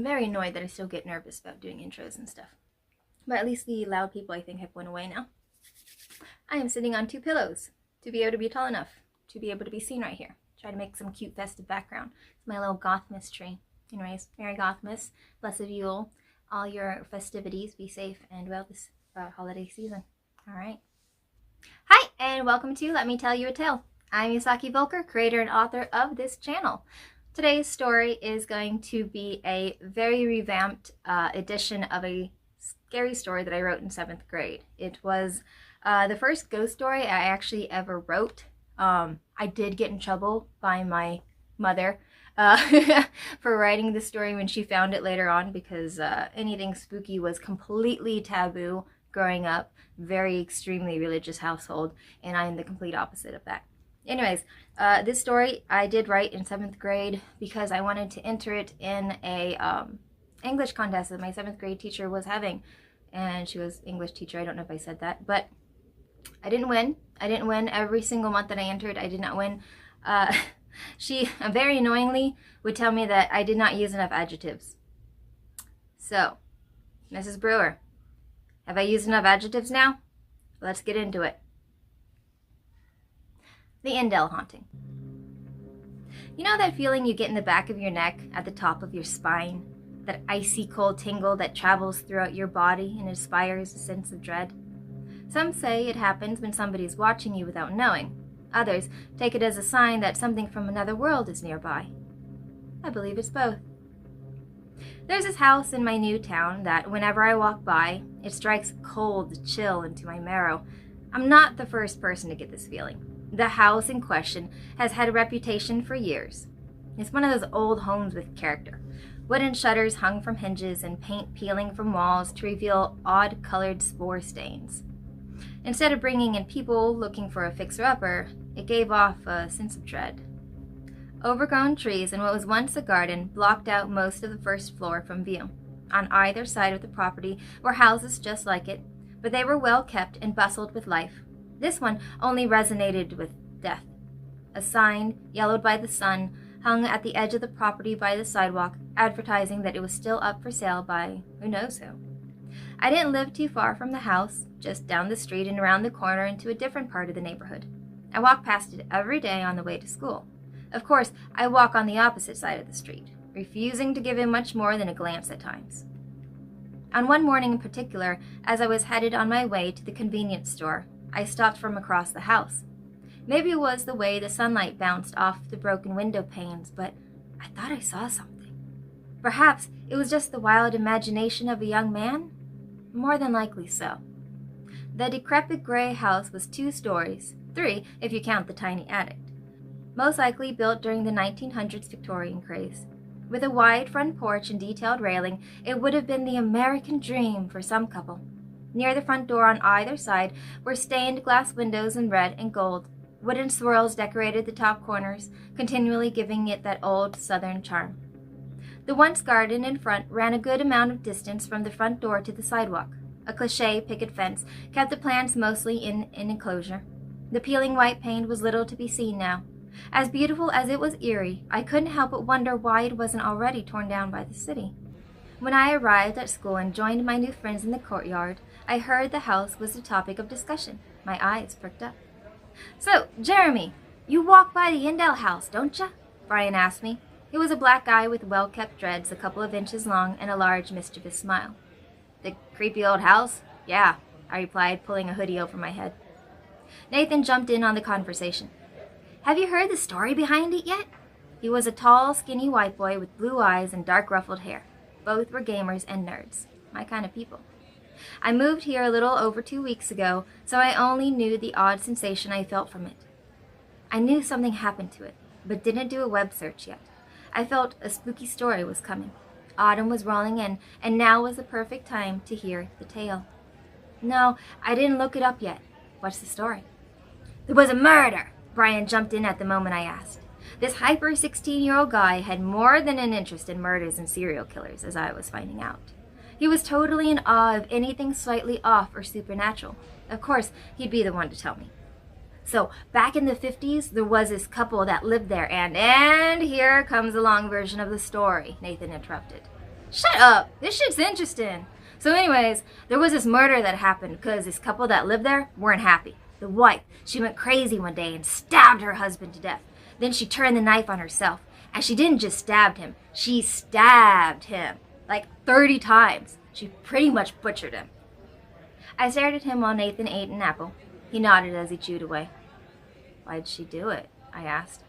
I'm very annoyed that I still get nervous about doing intros and stuff. But at least the loud people, I think, have went away now. I am sitting on 2 pillows to be able to be tall enough to be able to be seen right here. Try to make some cute festive background. It's my little Gothmas tree. Anyways, Merry Gothmas, Blessed Yule, all your festivities, be safe and well this holiday season. Alright. Hi, and welcome to Let Me Tell You a Tale. I'm Isaki Voelker, creator and author of this channel. Today's story is going to be a very revamped edition of a scary story that I wrote in 7th grade. It was the first ghost story I actually ever wrote. I did get in trouble by my mother for writing the story when she found it later on, because anything spooky was completely taboo growing up. Very extremely religious household, and I am the complete opposite of that. Anyways, this story I did write in 7th grade because I wanted to enter it in a English contest that my 7th grade teacher was having. And she was English teacher, I don't know if I said that, but I didn't win. I didn't win every single month that I entered. I did not win. She very annoyingly would tell me that I did not use enough adjectives. So, Mrs. Brewer, have I used enough adjectives now? Let's get into it. The Endell haunting. You know that feeling you get in the back of your neck, at the top of your spine? That icy cold tingle that travels throughout your body and inspires a sense of dread? Some say it happens when somebody's watching you without knowing. Others take it as a sign that something from another world is nearby. I believe it's both. There's this house in my new town that whenever I walk by, it strikes a cold chill into my marrow. I'm not the first person to get this feeling. The house in question has had a reputation for years. It's one of those old homes with character. Wooden shutters hung from hinges and paint peeling from walls to reveal odd-colored spore stains. Instead of bringing in people looking for a fixer-upper, it gave off a sense of dread. Overgrown trees in what was once a garden blocked out most of the first floor from view. On either side of the property were houses just like it, but they were well kept and bustled with life. This one only resonated with death. A sign, yellowed by the sun, hung at the edge of the property by the sidewalk, advertising that it was still up for sale by who knows who. I didn't live too far from the house, just down the street and around the corner into a different part of the neighborhood. I walk past it every day on the way to school. Of course, I walk on the opposite side of the street, refusing to give it much more than a glance at times. On one morning in particular, as I was headed on my way to the convenience store, I stopped from across the house. Maybe it was the way the sunlight bounced off the broken window panes, but I thought I saw something. Perhaps it was just the wild imagination of a young man? More than likely so. The decrepit gray house was 2 stories, 3 if you count the tiny attic. Most likely built during the 1900s Victorian craze. With a wide front porch and detailed railing, it would have been the American dream for some couple. Near the front door on either side were stained glass windows in red and gold. Wooden swirls decorated the top corners, continually giving it that old southern charm. The once garden in front ran a good amount of distance from the front door to the sidewalk. A cliché picket fence kept the plants mostly in an enclosure. The peeling white paint was little to be seen now. As beautiful as it was eerie, I couldn't help but wonder why it wasn't already torn down by the city. When I arrived at school and joined my new friends in the courtyard, I heard the house was the topic of discussion. My eyes perked up. "So, Jeremy, you walk by the Endell House, don't ya?" Brian asked me. He was a black guy with well-kept dreads a couple of inches long and a large, mischievous smile. "The creepy old house? Yeah," I replied, pulling a hoodie over my head. Nathan jumped in on the conversation. "Have you heard the story behind it yet?" He was a tall, skinny white boy with blue eyes and dark ruffled hair. Both were gamers and nerds. My kind of people. I moved here a little over 2 weeks ago, so I only knew the odd sensation I felt from it. I knew something happened to it, but didn't do a web search yet. I felt a spooky story was coming. Autumn was rolling in, and now was the perfect time to hear the tale. No, I didn't look it up yet. What's the story? "There was a murder!" Brian jumped in at the moment I asked. This hyper 16-year-old guy had more than an interest in murders and serial killers, as I was finding out. He was totally in awe of anything slightly off or supernatural. Of course, he'd be the one to tell me. So, back in the 50s, there was this couple that lived there, and here comes a long version of the story, Nathan interrupted. Shut up! This shit's interesting. So anyways, there was this murder that happened because this couple that lived there weren't happy. The wife, she went crazy one day and stabbed her husband to death. Then she turned the knife on herself. And she didn't just stab him, she stabbed him. Like 30 times. She pretty much butchered him. I stared at him while Nathan ate an apple. He nodded as he chewed away. Why'd she do it? I asked.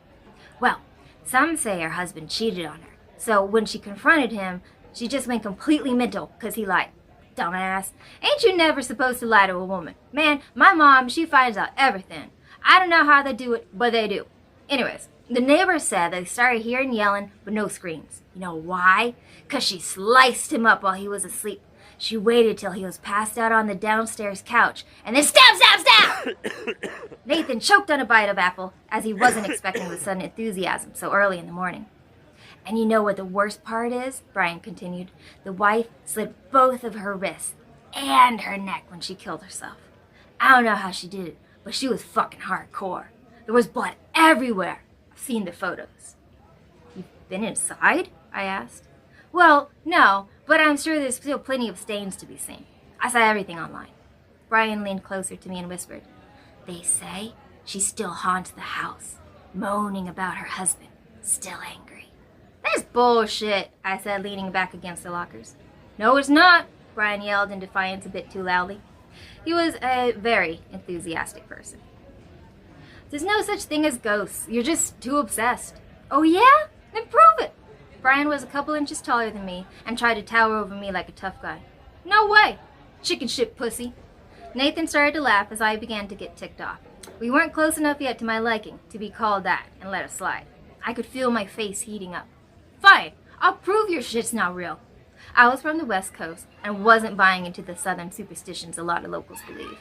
Well, some say her husband cheated on her. So when she confronted him, she just went completely mental because he lied. Dumbass. Ain't you never supposed to lie to a woman? Man, my mom, she finds out everything. I don't know how they do it, but they do. Anyways, the neighbors said they started hearing yelling, but no screams. You know why? Because she sliced him up while he was asleep. She waited till he was passed out on the downstairs couch, and then stab, stab, stab! Nathan choked on a bite of apple, as he wasn't expecting the sudden enthusiasm so early in the morning. And you know what the worst part is? Brian continued. The wife slit both of her wrists and her neck when she killed herself. I don't know how she did it, but she was fucking hardcore. There was blood everywhere. I've seen the photos. You've been inside? I asked. Well, no, but I'm sure there's still plenty of stains to be seen. I saw everything online. Brian leaned closer to me and whispered, They say she still haunts the house, moaning about her husband, still angry. That's bullshit, I said, leaning back against the lockers. No, it's not, Brian yelled in defiance a bit too loudly. He was a very enthusiastic person. There's no such thing as ghosts. You're just too obsessed. Oh yeah? Then prove it. Brian was a couple inches taller than me and tried to tower over me like a tough guy. No way. Chicken shit pussy. Nathan started to laugh as I began to get ticked off. We weren't close enough yet to my liking to be called that and let us slide. I could feel my face heating up. Fine, I'll prove your shit's not real. I was from the West Coast and wasn't buying into the Southern superstitions a lot of locals believed.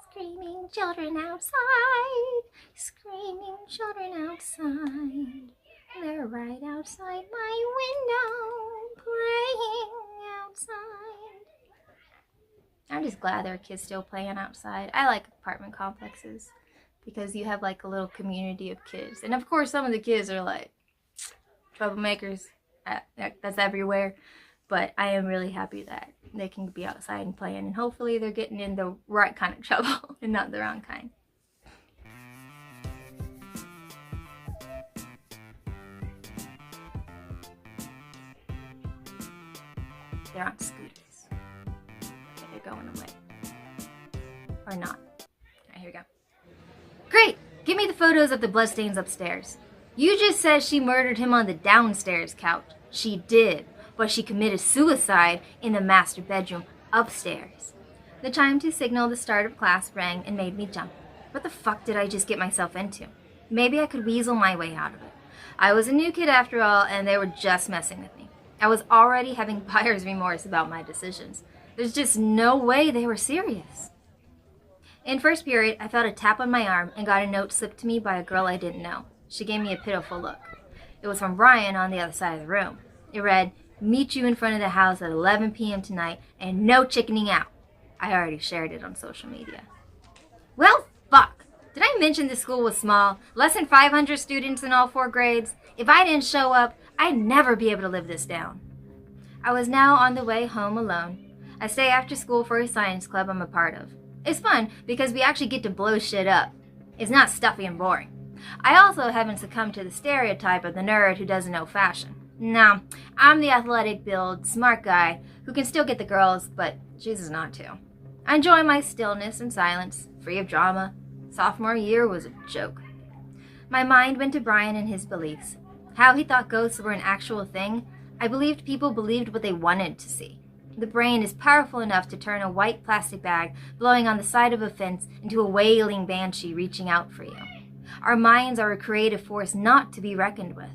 Screaming children outside, screaming children outside. They're right outside my window, playing outside. I'm just glad there are kids still playing outside. I like apartment complexes because you have like a little community of kids. And of course some of the kids are like troublemakers. That's everywhere. But I am really happy that they can be outside and playing. And hopefully they're getting in the right kind of trouble and not the wrong kind. They're on scooters. They're going away. Or not. Alright, here we go. Great! Give me the photos of the bloodstains upstairs. You just said she murdered him on the downstairs couch. She did, but she committed suicide in the master bedroom upstairs. The chime to signal the start of class rang and made me jump. What the fuck did I just get myself into? Maybe I could weasel my way out of it. I was a new kid after all, and they were just messing with me. I was already having buyer's remorse about my decisions. There's just no way they were serious. In first period, I felt a tap on my arm and got a note slipped to me by a girl I didn't know. She gave me a pitiful look. It was from Brian on the other side of the room. It read, "Meet you in front of the house at 11 p.m. tonight and no chickening out." I already shared it on social media. Well, fuck. Did I mention the school was small? Less than 500 students in all 4 grades? If I didn't show up, I'd never be able to live this down. I was now on the way home alone. I stay after school for a science club I'm a part of. It's fun because we actually get to blow shit up. It's not stuffy and boring. I also haven't succumbed to the stereotype of the nerd who doesn't know fashion. No, I'm the athletic build, smart guy who can still get the girls, but chooses not to. I enjoy my stillness and silence, free of drama. Sophomore year was a joke. My mind went to Brian and his beliefs. How he thought ghosts were an actual thing. I believed people believed what they wanted to see. The brain is powerful enough to turn a white plastic bag blowing on the side of a fence into a wailing banshee reaching out for you. Our minds are a creative force not to be reckoned with.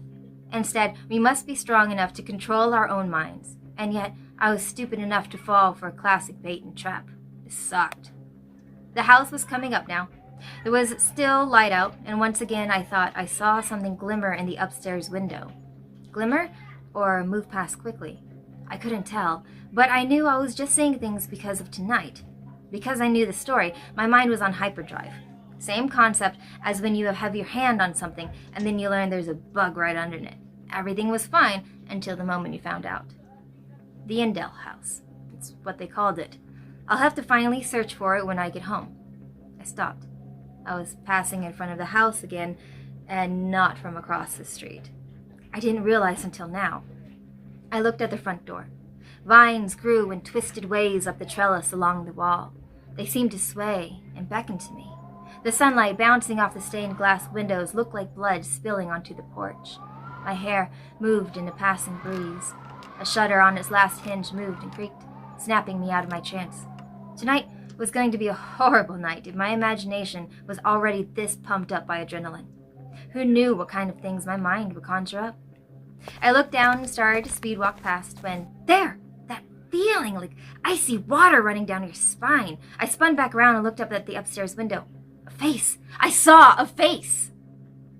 Instead, we must be strong enough to control our own minds. And yet, I was stupid enough to fall for a classic bait and trap. It sucked. The house was coming up now. There was still light out, and once again I thought I saw something glimmer in the upstairs window. Glimmer, or move past quickly? I couldn't tell, but I knew I was just saying things because of tonight. Because I knew the story, my mind was on hyperdrive. Same concept as when you have your hand on something and then you learn there's a bug right under it. Everything was fine until the moment you found out. The Endell House. It's what they called it. I'll have to finally search for it when I get home. I stopped. I was passing in front of the house again, and not from across the street. I didn't realize until now. I looked at the front door. Vines grew in twisted ways up the trellis along the wall. They seemed to sway and beckon to me. The sunlight bouncing off the stained glass windows looked like blood spilling onto the porch. My hair moved in a passing breeze. A shutter on its last hinge moved and creaked, snapping me out of my trance. Tonight was going to be a horrible night if my imagination was already this pumped up by adrenaline. Who knew what kind of things my mind would conjure up? I looked down and started to speed walk past when, there! That feeling like icy water running down your spine. I spun back around and looked up at the upstairs window. A face! I saw a face!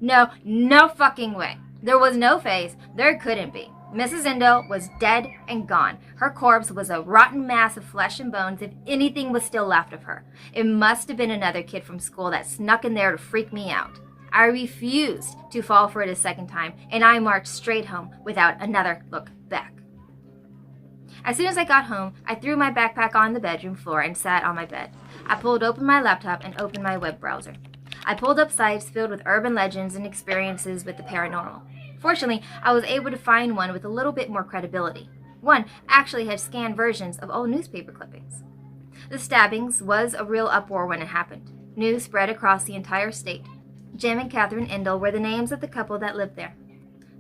No fucking way. There was no face. There couldn't be. Mrs. Endell was dead and gone. Her corpse was a rotten mass of flesh and bones if anything was still left of her. It must have been another kid from school that snuck in there to freak me out. I refused to fall for it a second time, and I marched straight home without another look back. As soon as I got home, I threw my backpack on the bedroom floor and sat on my bed. I pulled open my laptop and opened my web browser. I pulled up sites filled with urban legends and experiences with the paranormal. Fortunately, I was able to find one with a little bit more credibility. One actually had scanned versions of old newspaper clippings. The stabbings was a real uproar when it happened. News spread across the entire state. Jim and Catherine Endell were the names of the couple that lived there.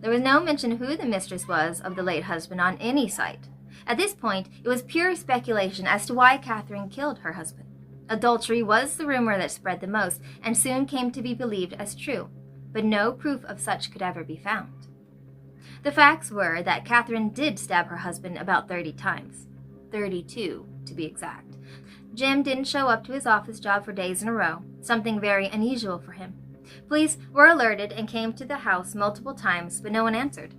There was no mention who the mistress was of the late husband on any site. At this point, it was pure speculation as to why Catherine killed her husband. Adultery was the rumor that spread the most and soon came to be believed as true, but no proof of such could ever be found. The facts were that Catherine did stab her husband about 30 times. 32, to be exact. Jim didn't show up to his office job for days in a row, something very unusual for him. Police were alerted and came to the house multiple times, but no one answered.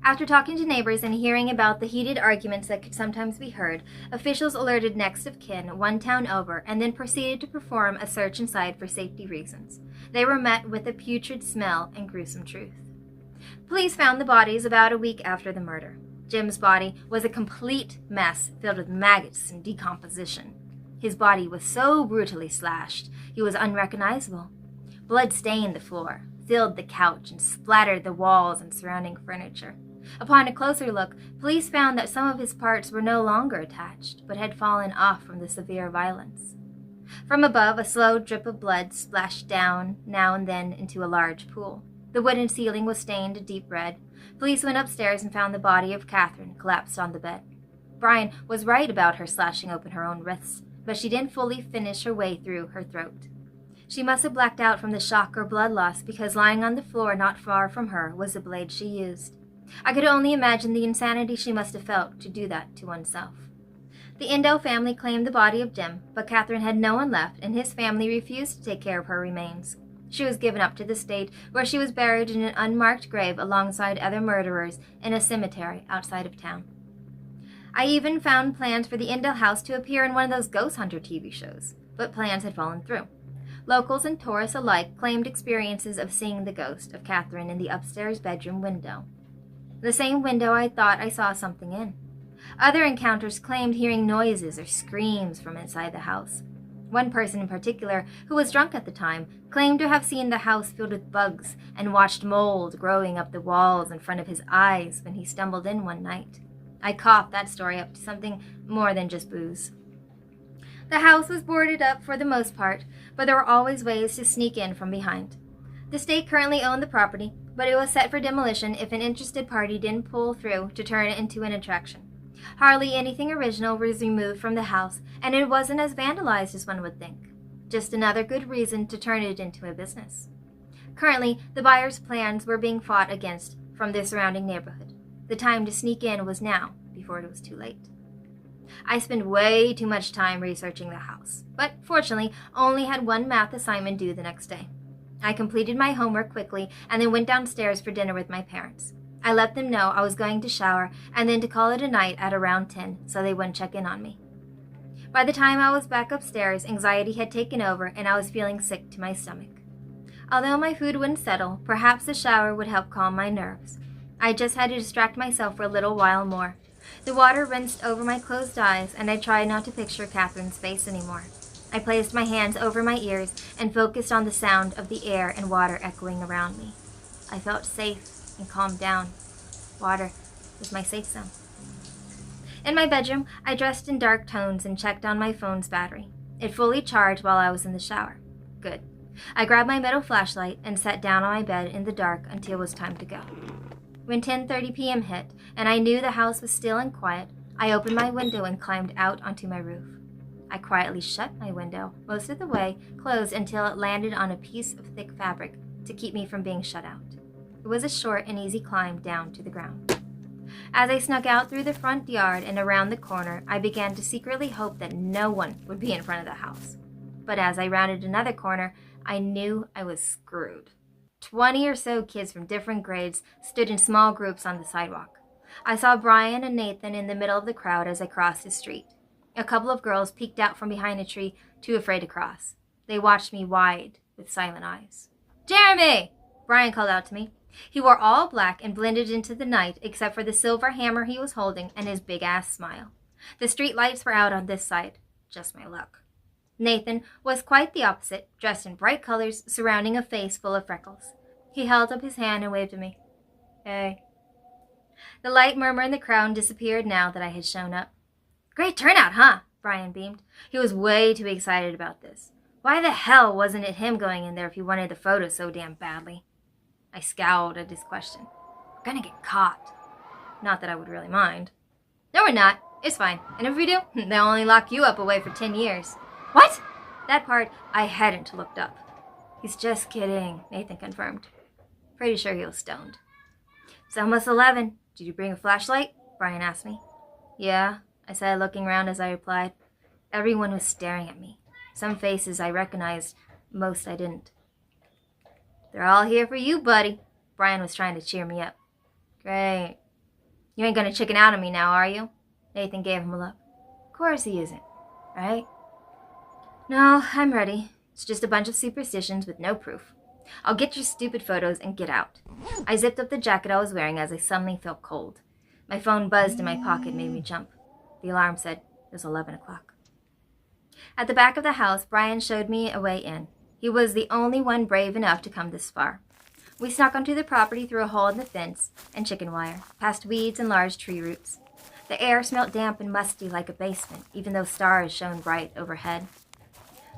After talking to neighbors and hearing about the heated arguments that could sometimes be heard, officials alerted next of kin one town over and then proceeded to perform a search inside for safety reasons. They were met with a putrid smell and gruesome truth. Police found the bodies about a week after the murder. Jim's body was a complete mess filled with maggots and decomposition. His body was so brutally slashed, he was unrecognizable. Blood stained the floor, filled the couch, and splattered the walls and surrounding furniture. Upon a closer look, police found that some of his parts were no longer attached, but had fallen off from the severe violence. From above, a slow drip of blood splashed down now and then into a large pool. The wooden ceiling was stained a deep red. Police went upstairs and found the body of Catherine collapsed on the bed. Brian was right about her slashing open her own wrists, but she didn't fully finish her way through her throat. She must have blacked out from the shock or blood loss because lying on the floor not far from her was the blade she used. I could only imagine the insanity she must have felt to do that to oneself. The Endell family claimed the body of Jim, but Catherine had no one left, and his family refused to take care of her remains. She was given up to the state, where she was buried in an unmarked grave alongside other murderers in a cemetery outside of town. I even found plans for the Endell House to appear in one of those ghost hunter TV shows, but plans had fallen through. Locals and tourists alike claimed experiences of seeing the ghost of Catherine in the upstairs bedroom window. The same window I thought I saw something in. Other encounters claimed hearing noises or screams from inside the house. One person in particular, who was drunk at the time, claimed to have seen the house filled with bugs and watched mold growing up the walls in front of his eyes when he stumbled in one night. I coughed that story up to something more than just booze. The house was boarded up for the most part, but there were always ways to sneak in from behind. The state currently owned the property, but it was set for demolition if an interested party didn't pull through to turn it into an attraction. Hardly anything original was removed from the house, and it wasn't as vandalized as one would think. Just another good reason to turn it into a business. Currently, the buyer's plans were being fought against from the surrounding neighborhood. The time to sneak in was now, before it was too late. I spent way too much time researching the house, but fortunately only had one math assignment due the next day. I completed my homework quickly and then went downstairs for dinner with my parents. I let them know I was going to shower and then to call it a night at around 10 so they wouldn't check in on me. By the time I was back upstairs, anxiety had taken over and I was feeling sick to my stomach. Although my food wouldn't settle, perhaps the shower would help calm my nerves. I just had to distract myself for a little while more. The water rinsed over my closed eyes, and I tried not to picture Catherine's face anymore. I placed my hands over my ears and focused on the sound of the air and water echoing around me. I felt safe and calmed down. Water was my safe zone. In my bedroom, I dressed in dark tones and checked on my phone's battery. It fully charged while I was in the shower. Good. I grabbed my metal flashlight and sat down on my bed in the dark until it was time to go. When 10:30 p.m. hit, and I knew the house was still and quiet, I opened my window and climbed out onto my roof. I quietly shut my window, most of the way closed until it landed on a piece of thick fabric to keep me from being shut out. It was a short and easy climb down to the ground. As I snuck out through the front yard and around the corner, I began to secretly hope that no one would be in front of the house. But as I rounded another corner, I knew I was screwed. 20 or so kids from different grades stood in small groups on the sidewalk. I saw Brian and Nathan in the middle of the crowd as I crossed the street. A couple of girls peeked out from behind a tree, too afraid to cross. They watched me wide, with silent eyes. "Jeremy!" Brian called out to me. He wore all black and blended into the night except for the silver hammer he was holding and his big-ass smile. The street lights were out on this side. Just my luck. Nathan was quite the opposite, dressed in bright colors, surrounding a face full of freckles. He held up his hand and waved at me. "Hey." The light murmur in the crowd disappeared now that I had shown up. "Great turnout, huh?" Brian beamed. He was way too excited about this. Why the hell wasn't it him going in there if he wanted the photo so damn badly? I scowled at his question. "We're gonna get caught." Not that I would really mind. "No, we're not. It's fine. And if we do, they'll only lock you up away for 10 years. "What?" That part I hadn't looked up. "He's just kidding," Nathan confirmed. Pretty sure he was stoned. "It's almost 11. Did you bring a flashlight?" Brian asked me. "Yeah," I said, looking around as I replied. Everyone was staring at me. Some faces I recognized, most I didn't. "They're all here for you, buddy." Brian was trying to cheer me up. "Great. You ain't gonna chicken out on me now, are you?" Nathan gave him a look. "Of course he isn't, right?" "No, I'm ready. It's just a bunch of superstitions with no proof. I'll get your stupid photos and get out." I zipped up the jacket I was wearing as I suddenly felt cold. My phone buzzed in my pocket and made me jump. The alarm said it was 11 o'clock. At the back of the house, Brian showed me a way in. He was the only one brave enough to come this far. We snuck onto the property through a hole in the fence and chicken wire, past weeds and large tree roots. The air smelt damp and musty like a basement, even though stars shone bright overhead.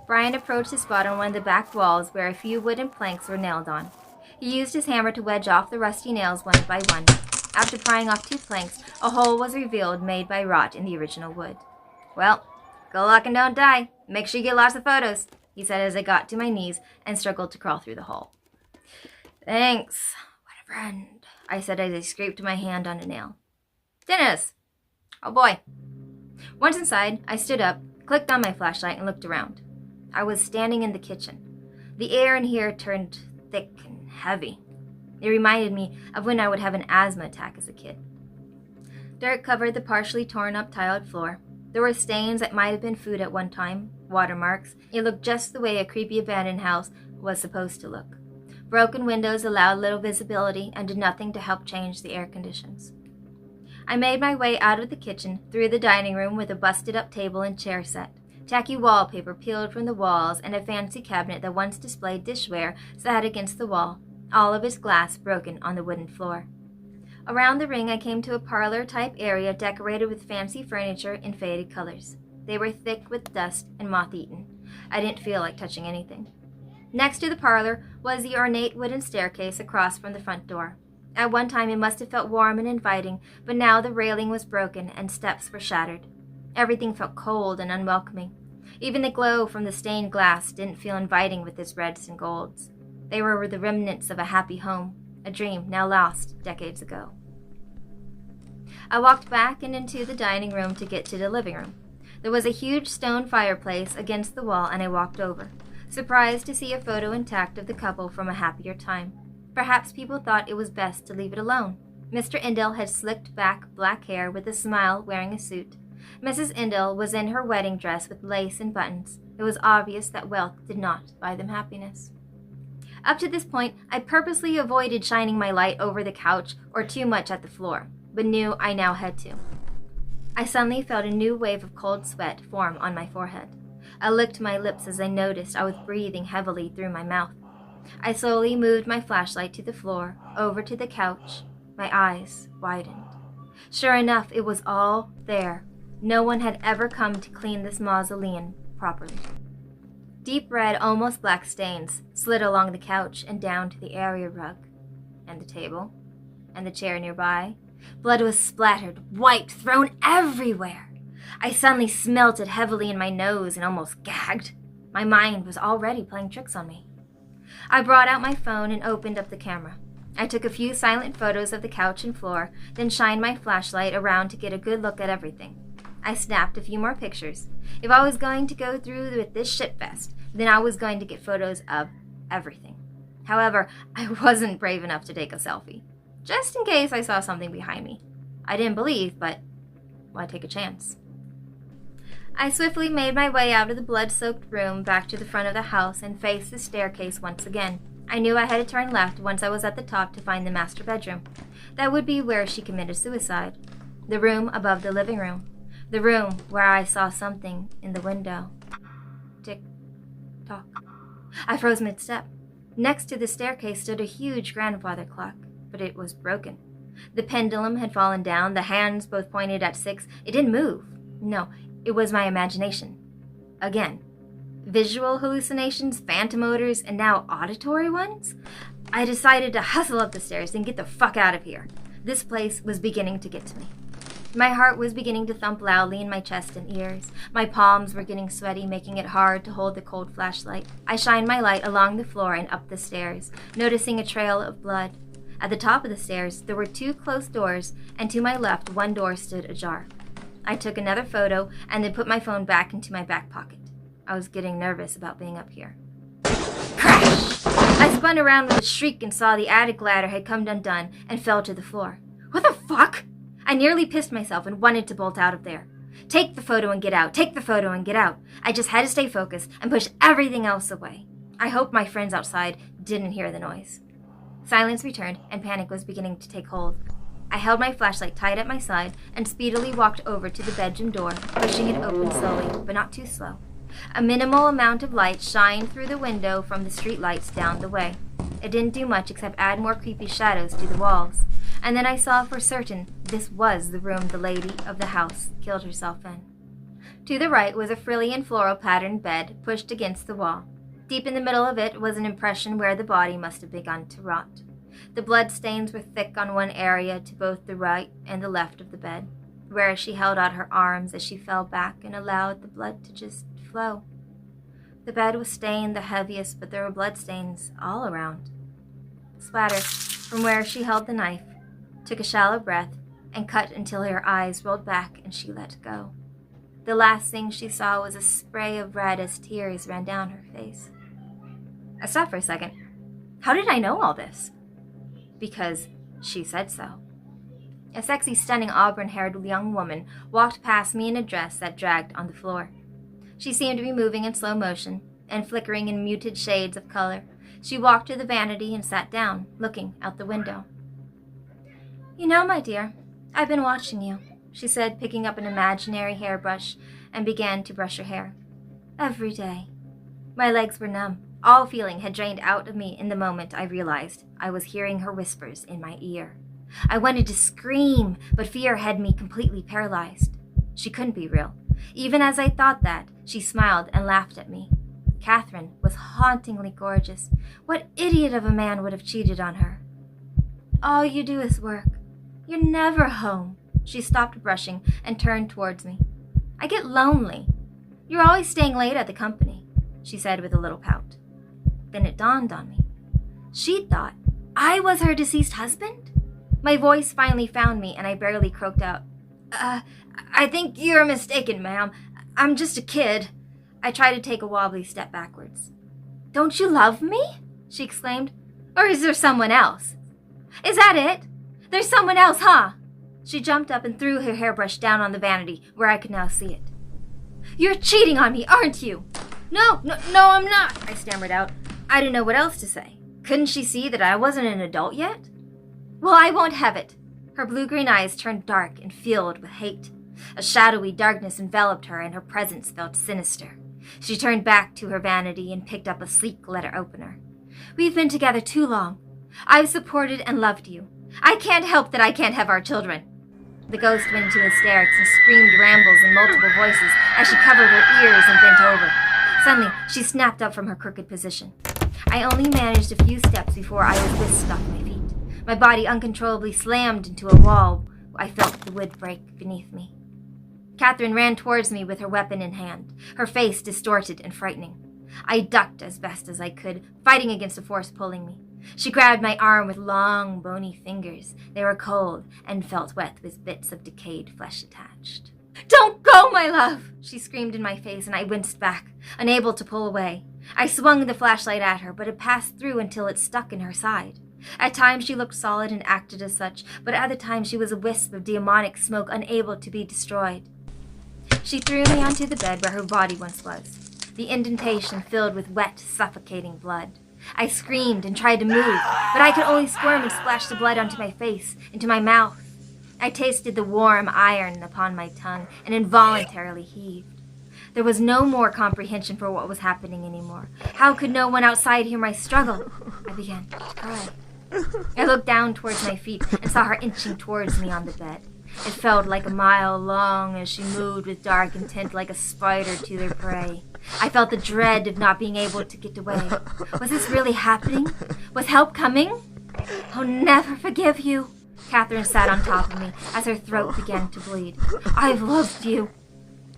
Brian approached the spot on one of the back walls where a few wooden planks were nailed on. He used his hammer to wedge off the rusty nails one by one. After prying off 2 planks, a hole was revealed made by rot in the original wood. "Well, good luck and don't die. Make sure you get lots of photos," he said as I got to my knees and struggled to crawl through the hole. "Thanks. What a friend," I said as I scraped my hand on a nail. "Dennis! Oh boy." Once inside, I stood up, clicked on my flashlight, and looked around. I was standing in the kitchen. The air in here turned thick and heavy. It reminded me of when I would have an asthma attack as a kid. Dirt covered the partially torn up tiled floor. There were stains that might have been food at one time, watermarks. It looked just the way a creepy abandoned house was supposed to look. Broken windows allowed little visibility and did nothing to help change the air conditions. I made my way out of the kitchen, through the dining room with a busted-up table and chair set. Tacky wallpaper peeled from the walls, and a fancy cabinet that once displayed dishware sat against the wall, all of its glass broken on the wooden floor. Around the ring I came to a parlor-type area decorated with fancy furniture in faded colors. They were thick with dust and moth-eaten. I didn't feel like touching anything. Next to the parlor was the ornate wooden staircase across from the front door. At one time it must have felt warm and inviting, but now the railing was broken and steps were shattered. Everything felt cold and unwelcoming. Even the glow from the stained glass didn't feel inviting with its reds and golds. They were the remnants of a happy home, a dream now lost decades ago. I walked back and into the dining room to get to the living room. There was a huge stone fireplace against the wall, and I walked over, surprised to see a photo intact of the couple from a happier time. Perhaps people thought it was best to leave it alone. Mr. Endell had slicked back black hair with a smile, wearing a suit. Mrs. Endell was in her wedding dress with lace and buttons. It was obvious that wealth did not buy them happiness. Up to this point, I purposely avoided shining my light over the couch or too much at the floor, but knew I now had to. I suddenly felt a new wave of cold sweat form on my forehead. I licked my lips as I noticed I was breathing heavily through my mouth. I slowly moved my flashlight to the floor, over to the couch. My eyes widened. Sure enough, it was all there. No one had ever come to clean this mausoleum properly. Deep red, almost black stains slid along the couch and down to the area rug, and the table, and the chair nearby. Blood was splattered, wiped, thrown everywhere. I suddenly smelt it heavily in my nose and almost gagged. My mind was already playing tricks on me. I brought out my phone and opened up the camera. I took a few silent photos of the couch and floor, then shined my flashlight around to get a good look at everything. I snapped a few more pictures. If I was going to go through with this shitfest, then I was going to get photos of everything. However, I wasn't brave enough to take a selfie, just in case I saw something behind me. I didn't believe, but why take a chance? I swiftly made my way out of the blood-soaked room back to the front of the house and faced the staircase once again. I knew I had to turn left once I was at the top to find the master bedroom. That would be where she committed suicide. The room above the living room. The room where I saw something in the window. Tick-tock. I froze mid-step. Next to the staircase stood a huge grandfather clock, but it was broken. The pendulum had fallen down, the hands both pointed at 6. It didn't move. No, it was my imagination. Again. Visual hallucinations, phantom odors, and now auditory ones? I decided to hustle up the stairs and get the fuck out of here. This place was beginning to get to me. My heart was beginning to thump loudly in my chest and ears. My palms were getting sweaty, making it hard to hold the cold flashlight. I shined my light along the floor and up the stairs, noticing a trail of blood. At the top of the stairs, there were 2 closed doors, and to my left, one door stood ajar. I took another photo and then put my phone back into my back pocket. I was getting nervous about being up here. Crash! I spun around with a shriek and saw the attic ladder had come undone and fell to the floor. What the fuck? I nearly pissed myself and wanted to bolt out of there. Take the photo and get out. Take the photo and get out. I just had to stay focused and push everything else away. I hoped my friends outside didn't hear the noise. Silence returned and panic was beginning to take hold. I held my flashlight tight at my side and speedily walked over to the bedroom door, pushing it open slowly, but not too slow. A minimal amount of light shined through the window from the street lights down the way. It didn't do much except add more creepy shadows to the walls. And then I saw for certain this was the room the lady of the house killed herself in. To the right was a frilly and floral patterned bed pushed against the wall. Deep in the middle of it was an impression where the body must have begun to rot. The blood stains were thick on one area to both the right and the left of the bed, where she held out her arms as she fell back and allowed the blood to just flow. The bed was stained the heaviest, but there were blood stains all around. Splatter from where she held the knife, took a shallow breath, and cut until her eyes rolled back and she let go. The last thing she saw was a spray of red as tears ran down her face. I stopped for a second. How did I know all this? Because she said so. A sexy, stunning auburn-haired young woman walked past me in a dress that dragged on the floor. She seemed to be moving in slow motion and flickering in muted shades of color. She walked to the vanity and sat down, looking out the window. "You know, my dear, I've been watching you," she said, picking up an imaginary hairbrush and began to brush her hair. "Every day." My legs were numb. All feeling had drained out of me in the moment I realized I was hearing her whispers in my ear. I wanted to scream, but fear had me completely paralyzed. She couldn't be real. Even as I thought that, she smiled and laughed at me. Catherine was hauntingly gorgeous. What idiot of a man would have cheated on her? "All you do is work. You're never home." She stopped brushing and turned towards me. "I get lonely. You're always staying late at the company," she said with a little pout. Then it dawned on me. She thought I was her deceased husband? My voice finally found me and I barely croaked out, I think you're mistaken, ma'am. I'm just a kid." I tried to take a wobbly step backwards. "Don't you love me?" she exclaimed. "Or is there someone else?" "Is that it? There's someone else, huh?" She jumped up and threw her hairbrush down on the vanity where I could now see it. "You're cheating on me, aren't you?" No, I'm not," I stammered out. I didn't know what else to say. Couldn't she see that I wasn't an adult yet? "Well, I won't have it." Her blue-green eyes turned dark and filled with hate. A shadowy darkness enveloped her, and her presence felt sinister. She turned back to her vanity and picked up a sleek letter opener. "We've been together too long. I've supported and loved you. I can't help that I can't have our children." The ghost went into hysterics and screamed rambles in multiple voices as she covered her ears and bent over. Suddenly, she snapped up from her crooked position. I only managed a few steps before I was whisked off my feet. My body uncontrollably slammed into a wall. I felt the wood break beneath me. Catherine ran towards me with her weapon in hand, her face distorted and frightening. I ducked as best as I could, fighting against the force pulling me. She grabbed my arm with long, bony fingers. They were cold and felt wet with bits of decayed flesh attached. "Don't go, my love!" she screamed in my face, and I winced back, unable to pull away. I swung the flashlight at her, but it passed through until it stuck in her side. At times she looked solid and acted as such, but at other times she was a wisp of demonic smoke unable to be destroyed. She threw me onto the bed where her body once was, the indentation filled with wet, suffocating blood. I screamed and tried to move, but I could only squirm and splash the blood onto my face, into my mouth. I tasted the warm iron upon my tongue and involuntarily heaved. There was no more comprehension for what was happening anymore. How could no one outside hear my struggle? I began to cry. I looked down towards my feet and saw her inching towards me on the bed. It felt like a mile long as she moved with dark intent like a spider to their prey. I felt the dread of not being able to get away. Was this really happening? Was help coming? "I'll never forgive you." Catherine sat on top of me as her throat began to bleed. "I've loved you."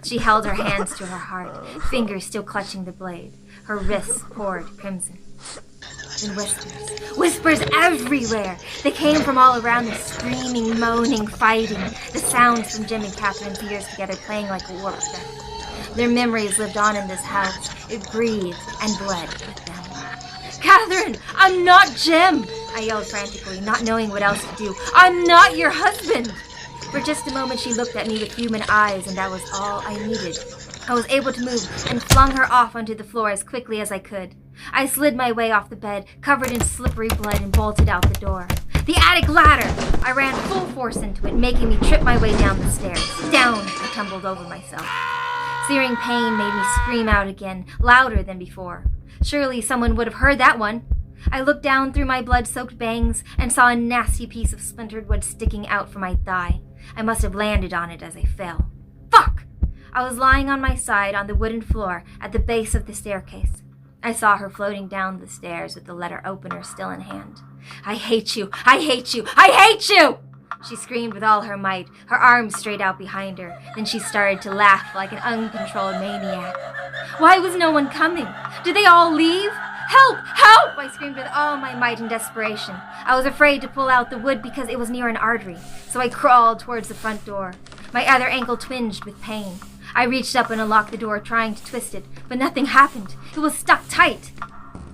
She held her hands to her heart, fingers still clutching the blade. Her wrists poured crimson. Then whispers everywhere. They came from all around me, screaming, moaning, fighting. The sounds from Jim and Catherine's ears together playing like a orchestra. Their memories lived on in this house. It breathed and bled with them. "Catherine, I'm not Jim!" I yelled frantically, not knowing what else to do. "I'm not your husband!" For just a moment she looked at me with human eyes, and that was all I needed. I was able to move and flung her off onto the floor as quickly as I could. I slid my way off the bed, covered in slippery blood, and bolted out the door. The attic ladder! I ran full force into it, making me trip my way down the stairs. Down, I tumbled over myself. Searing pain made me scream out again, louder than before. Surely someone would have heard that one. I looked down through my blood-soaked bangs and saw a nasty piece of splintered wood sticking out from my thigh. I must have landed on it as I fell. Fuck! I was lying on my side on the wooden floor at the base of the staircase. I saw her floating down the stairs with the letter opener still in hand. "I hate you! I hate you! I hate you!" She screamed with all her might, her arms straight out behind her. Then she started to laugh like an uncontrolled maniac. Why was no one coming? Did they all leave? "Help! Help!" I screamed with all my might in desperation. I was afraid to pull out the wood because it was near an artery, so I crawled towards the front door. My other ankle twinged with pain. I reached up and unlocked the door, trying to twist it, but nothing happened. It was stuck tight.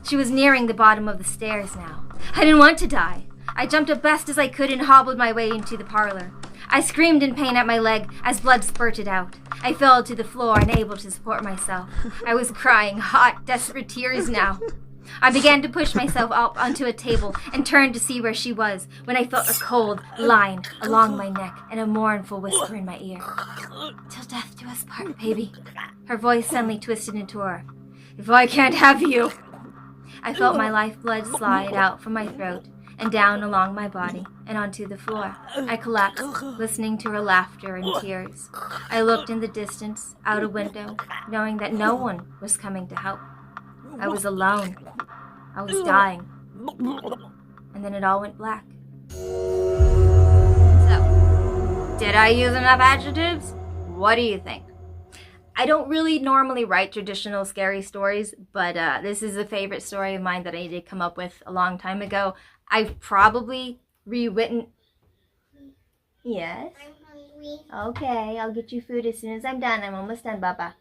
She was nearing the bottom of the stairs now. I didn't want to die. I jumped as best as I could and hobbled my way into the parlor. I screamed in pain at my leg as blood spurted out. I fell to the floor, unable to support myself. I was crying hot, desperate tears now. I began to push myself up onto a table and turned to see where she was when I felt a cold line along my neck and a mournful whisper in my ear. "Till death do us part, baby." Her voice suddenly twisted into her. "If I can't have you." I felt my lifeblood slide out from my throat and down along my body and onto the floor. I collapsed, listening to her laughter and tears. I looked in the distance, out a window, knowing that no one was coming to help. I was alone. I was dying. And then it all went black. So, did I use enough adjectives? What do you think? I don't really normally write traditional scary stories, but this is a favorite story of mine that I did come up with a long time ago. I've probably rewritten... Yes? I'm hungry. Okay, I'll get you food as soon as I'm done. I'm almost done, Baba.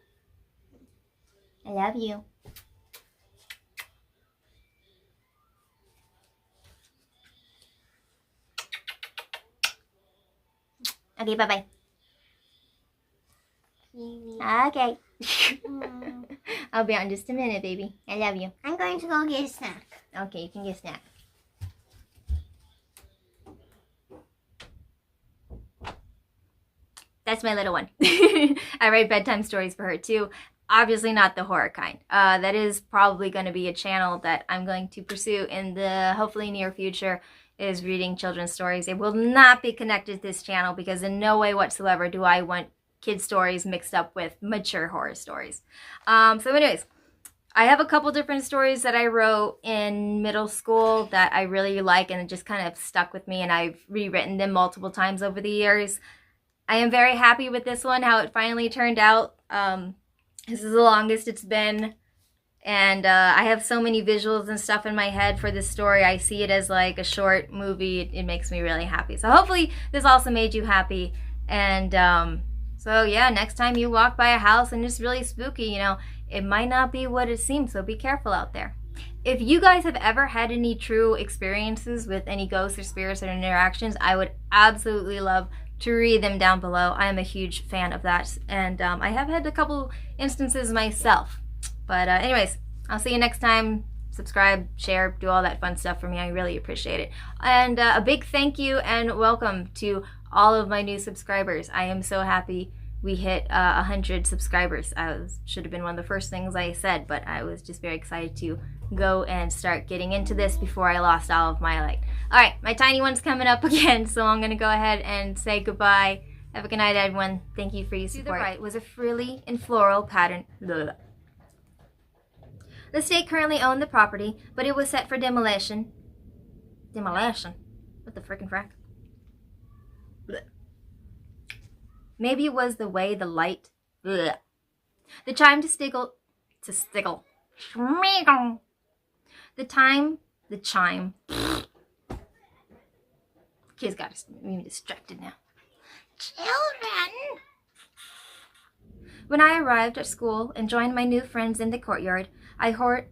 I love you. Okay, bye-bye. Okay. I'll be out in just a minute, baby. I love you. I'm going to go get a snack. Okay, you can get a snack. That's my little one. I write bedtime stories for her too. Obviously not the horror kind. That is probably going to be a channel that I'm going to pursue in the hopefully near future, is reading children's stories. It will not be connected to this channel because in no way whatsoever do I want kid stories mixed up with mature horror stories. So anyways, I have a couple different stories that I wrote in middle school that I really like and it just kind of stuck with me, and I've rewritten them multiple times over the years. I am very happy with this one, how it finally turned out. This is the longest it's been, and I have so many visuals and stuff in my head for this story. I see it as like a short movie. It makes me really happy. So hopefully this also made you happy. And so yeah, next time you walk by a house and it's really spooky, you know, it might not be what it seems, so be careful out there. If you guys have ever had any true experiences with any ghosts or spirits or interactions, I would absolutely love to read them down below. I am a huge fan of that, and I have had a couple instances myself. But anyways, I'll see you next time. Subscribe, share, do all that fun stuff for me. I really appreciate it. And a big thank you and welcome to all of my new subscribers. I am so happy we hit 100 subscribers. Should have been one of the first things I said, but I was just very excited to go and start getting into this before I lost all of my light. All right, my tiny one's coming up again, so I'm going to go ahead and say goodbye. Have a good night, everyone. Thank you for your support. To the right was a frilly and floral pattern. Blah. The state currently owned the property, but it was set for demolition. Demolition? What the frickin' frack? Blah. Maybe it was the way the light. Blah. The chime to stickle. The chime. Kids got me distracted now. Children! When I arrived at school and joined my new friends in the courtyard, I hoard.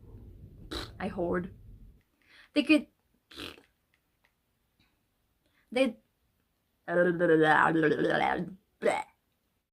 They could. They.